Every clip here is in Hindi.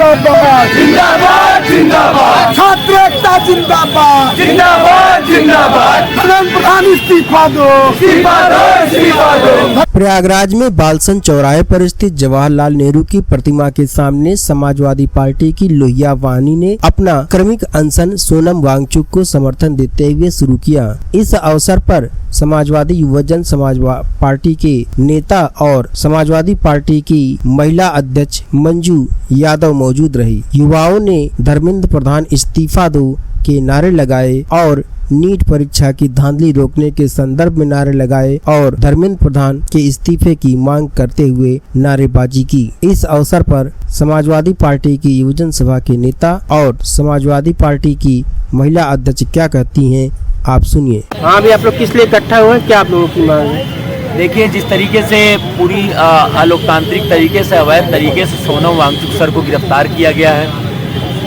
जिंदाबाद जिंदाबाद जिंदाबाद छात्र एकता जिंदाबाद जिंदाबाद जिंदाबाद प्रधान इस्तीफा दो इस्तीफा दो इस्तीफा दो। प्रयागराज में बालसन चौराहे पर स्थित जवाहरलाल नेहरू की प्रतिमा के सामने समाजवादी पार्टी की लोहिया वाहिनी ने अपना क्रमिक अनशन सोनम वांगचुक को समर्थन देते हुए शुरू किया। इस अवसर पर समाजवादी युवजन समाजवादी पार्टी के नेता और समाजवादी पार्टी की महिला अध्यक्ष मंजू यादव मौजूद रही। युवाओं ने धर्मेंद्र प्रधान इस्तीफा दो के नारे लगाए और नीट परीक्षा की धांधली रोकने के संदर्भ में नारे लगाए और धर्मेंद्र प्रधान के इस्तीफे की मांग करते हुए नारेबाजी की। इस अवसर पर समाजवादी पार्टी की युवजन सभा के नेता और समाजवादी पार्टी की महिला अध्यक्ष क्या कहती हैं, आप सुनिए। हाँ भी आप लोग किस लिए इकट्ठा हुए, क्या आप लोगों की मांग है? देखिए, जिस तरीके से पूरी अलोकतांत्रिक तरीके से अवैध तरीके से सोनम वांगचुक सर को गिरफ्तार किया गया है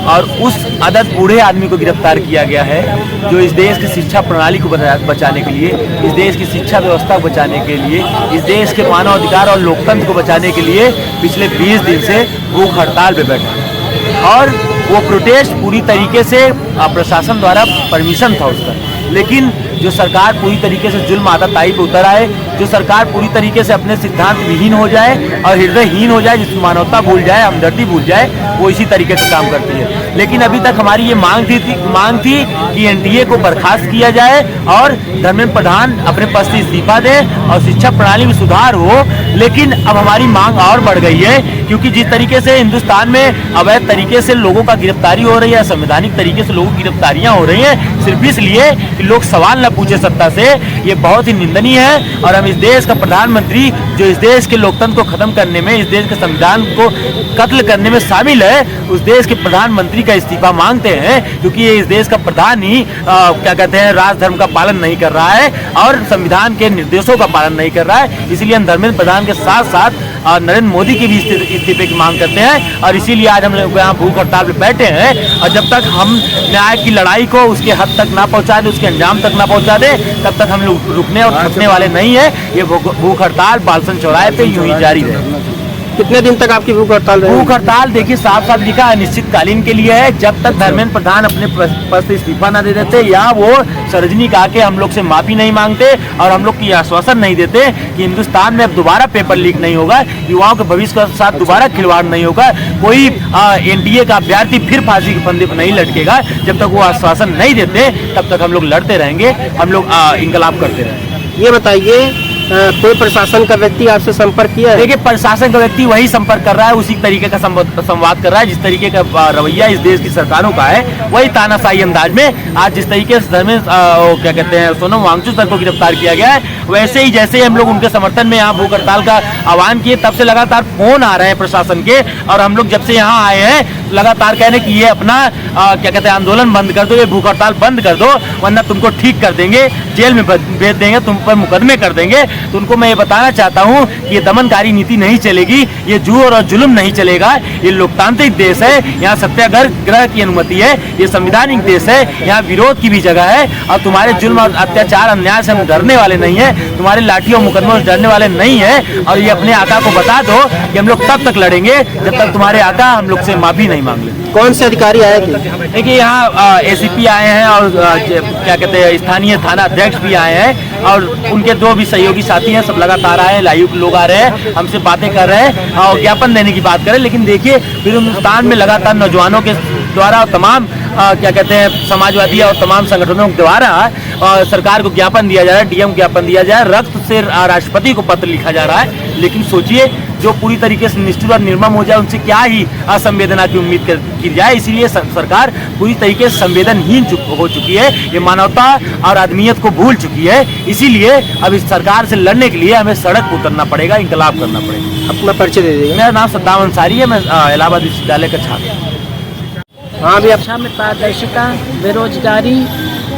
और उस अदद बूढ़े आदमी को गिरफ्तार किया गया है जो इस देश की शिक्षा प्रणाली को बचाने के लिए, इस देश की शिक्षा व्यवस्था को बचाने के लिए, इस देश के मानव अधिकार और लोकतंत्र को बचाने के लिए पिछले 20 दिन से भूख हड़ताल पे बैठे और वो प्रोटेस्ट पूरी तरीके से प्रशासन द्वारा परमिशन था उसका, लेकिन जो सरकार पूरी तरीके से जुल्म आताताई पे उतर आए, जो सरकार पूरी तरीके से अपने सिद्धांत विहीन हो जाए और हृदयहीन हो जाए, जिसमें मानवता भूल जाए, हमदर्दी भूल जाए, वो इसी तरीके से काम करती है। लेकिन अभी तक हमारी ये मांग थी कि एनडीए को बर्खास्त किया जाए और धर्मेंद्र प्रधान अपने पद से इस्तीफा दे और शिक्षा प्रणाली में सुधार हो। लेकिन अब हमारी मांग और बढ़ गई है, क्योंकि जिस तरीके से हिंदुस्तान में अवैध तरीके से लोगों का गिरफ्तारी हो रही है, संवैधानिक तरीके से लोगों की गिरफ्तारियां हो रही हैं सिर्फ इसलिए कि लोग सवाल न पूछे सत्ता से, ये बहुत ही निंदनीय है। और हम इस देश का प्रधानमंत्री जो इस देश के लोकतंत्र को खत्म करने में, इस देश के संविधान को कत्ल करने में शामिल है, उस देश के प्रधानमंत्री का इस्तीफा मांगते हैं, क्योंकि ये इस देश का प्रधान ही क्या कहते हैं राजधर्म का पालन नहीं कर रहा है और संविधान के निर्देशों का पालन नहीं कर रहा है। इसीलिए हम धर्मेंद्र प्रधान के साथ साथ नरेंद्र मोदी की भी इस्तीफे की मांग करते हैं और इसीलिए आज हम लोग यहाँ भूख हड़ताल पे बैठे हैं। और जब तक हम न्याय की लड़ाई को उसके हद तक ना पहुँचा दे, उसके अंजाम तक ना पहुँचा दे, तब तक हम लोग रुकने और थकने वाले नहीं है। ये भूख हड़ताल बालसन चौराहे पे यूं ही जारी रहे। कितने दिन तक आपकी भूख हड़ताल रहेगी? भूख हड़ताल देखिए साफ साफ लिखा है, अनिश्चितकालीन के लिए है, जब तक धर्मेंद्र प्रधान अपने पद से इस्तीफा न दे देते या वो सार्वजनिक आके हम लोग से माफी नहीं मांगते और हम लोग की आश्वासन नहीं देते कि हिंदुस्तान में अब दोबारा पेपर लीक नहीं होगा, युवाओं के भविष्य के साथ दोबारा खिलवाड़ नहीं होगा, कोई एनडीए का अभ्यर्थी फिर फांसी के फंदे पर नहीं लटकेगा। जब तक वो आश्वासन नहीं देते तब तक हम लोग लड़ते रहेंगे, हम लोग इंकलाब करते रहेंगे। ये बताइए, कोई प्रशासन का व्यक्ति आपसे संपर्क किया है? देखिए, प्रशासन का व्यक्ति वही संपर्क कर रहा है, उसी तरीके का संवाद कर रहा है जिस तरीके का रवैया इस देश की सरकारों का है। वही तानाशाही अंदाज में आज जिस तरीके से क्या कहते हैं सोनम वांगचुक सर को गिरफ्तार किया गया है, वैसे ही जैसे हम लोग उनके समर्थन में यहाँ भूख हड़ताल का आह्वान किए, तब से लगातार फोन आ रहे हैं प्रशासन के और हम लोग जब से यहाँ आए हैं लगातार कह रहे कि ये अपना क्या कहते हैं आंदोलन बंद कर दो, ये भूख हड़ताल बंद कर दो, वरना तुमको ठीक कर देंगे, जेल में भेज देंगे, तुम पर मुकदमे कर देंगे। तो उनको मैं ये बताना चाहता हूँ कि ये दमनकारी नीति नहीं चलेगी, ये जुआ और जुल्म नहीं चलेगा। ये लोकतांत्रिक देश है, यहाँ सत्याग्रह की अनुमति है, ये संवैधानिक देश है, यहाँ विरोध की भी जगह है और तुम्हारे जुल्म और अत्याचार अन्याय से हम डरने वाले नहीं है, तुम्हारे लाठी और मुकदमों से डरने वाले नहीं है। और ये अपने आका को बता दो कि हम लोग तब तक लड़ेंगे जब तक तुम्हारे आका हम लोग से माफी नहीं मांग ले। कौन से अधिकारी आए थे? देखिए, यहाँ एसीपी आए हैं और क्या कहते हैं स्थानीय थाना अध्यक्ष भी आए हैं और उनके जो भी सहयोगी साथी हैं सब लगातार आए हैं, लाइव लोग आ रहे हैं, हमसे बातें कर रहे हैं और ज्ञापन देने की बात कर रहे हैं। लेकिन देखिए, फिर हिंदुस्तान में लगातार नौजवानों के द्वारा और तमाम क्या कहते हैं समाजवादी और तमाम संगठनों के द्वारा सरकार को ज्ञापन दिया जा रहा है, डीएम ज्ञापन दिया जा रहा है, रक्त से राष्ट्रपति को पत्र लिखा जा रहा है। लेकिन सोचिए, जो पूरी तरीके से निष्ठुर और निर्मम हो जाए उनसे क्या ही असंवेदना की उम्मीद की जाए। इसीलिए सरकार पूरी तरीके से संवेदनहीन हो चुकी है, ये मानवता और आदमियत को भूल चुकी है। इसीलिए अब इस सरकार से लड़ने के लिए हमें सड़क पर उतरना पड़ेगा, इंकलाब करना पड़ेगा। अपना परिचय दे दीजिए। मेरा नाम सद्दाम अंसारी है, मैं इलाहाबाद विश्वविद्यालय का छात्र हूँ। हाँ भी शिक्षा में पारदर्शिता, बेरोजगारी,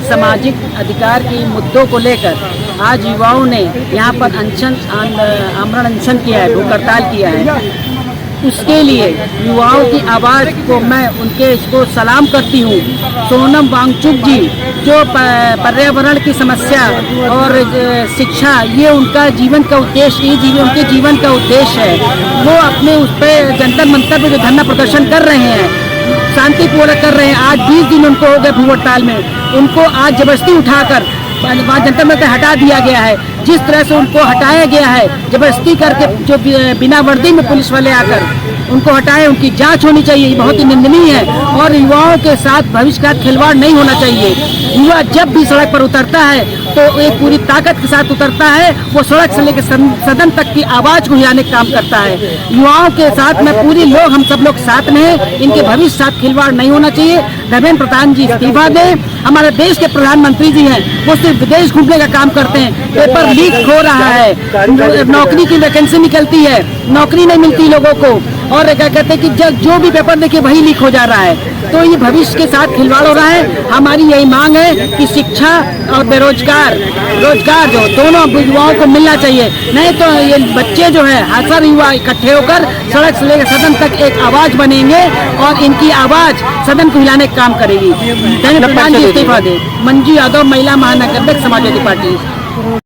सामाजिक अधिकार के मुद्दों को लेकर आज युवाओं ने यहाँ पर आमरण अनशन किया है, भूख हड़ताल किया है। उसके लिए युवाओं की आवाज़ को मैं उनके इसको सलाम करती हूँ सोनम वांगचुक जी जो पर्यावरण की समस्या और शिक्षा, ये उनका जीवन का उद्देश्य, उनके जीवन का उद्देश्य है। वो अपने उस पर जंतर मंतर पे जो धरना प्रदर्शन कर रहे हैं, शांतिपूर्वक कर रहे हैं। आज 20 दिन उनको हो गए भूख हड़ताल में, उनको आज जबरदस्ती उठाकर वहाँ जंतर मंतर हटा दिया गया है। जिस तरह से उनको हटाया गया है जबरदस्ती करके, जो बिना वर्दी में पुलिस वाले आकर उनको हटाए, उनकी जांच होनी चाहिए। ये बहुत ही निंदनीय है और युवाओं के साथ भविष्य का खिलवाड़ नहीं होना चाहिए। युवा जब भी सड़क पर उतरता है तो एक पूरी ताकत के साथ उतरता है। वो सड़क से लेकर सदन तक की आवाज को हिलाने का काम करता है। युवाओं के साथ में पूरी लोग, हम सब लोग साथ में हैं। इनके भविष्य साथ खिलवाड़ नहीं होना चाहिए। धर्मेंद्र प्रधान जी इस्तीफा दें। हमारे देश के प्रधानमंत्री जी हैं, वो सिर्फ विदेश घूमने का काम करते हैं। पेपर लीक हो रहा है, नौकरी की वैकेंसी निकलती है, नौकरी नहीं मिलती लोगों को, और क्या कहते हैं कि जो भी पेपर देखिए वही लीक हो जा रहा है। तो ये भविष्य के साथ खिलवाड़ हो रहा है। हमारी यही मांग है कि शिक्षा और रोजगार जो दोनों युवाओं को मिलना चाहिए। नहीं तो ये बच्चे जो है, हज़ार युवा इकट्ठे होकर सड़क से लेकर सदन तक एक आवाज बनेंगे और इनकी आवाज सदन को हिलाने का काम करेगी। धर्मेंद्र प्रधान जी इस्तीफा दे। मंजू यादव, महिला महानगर अध्यक्ष, समाजवादी पार्टी।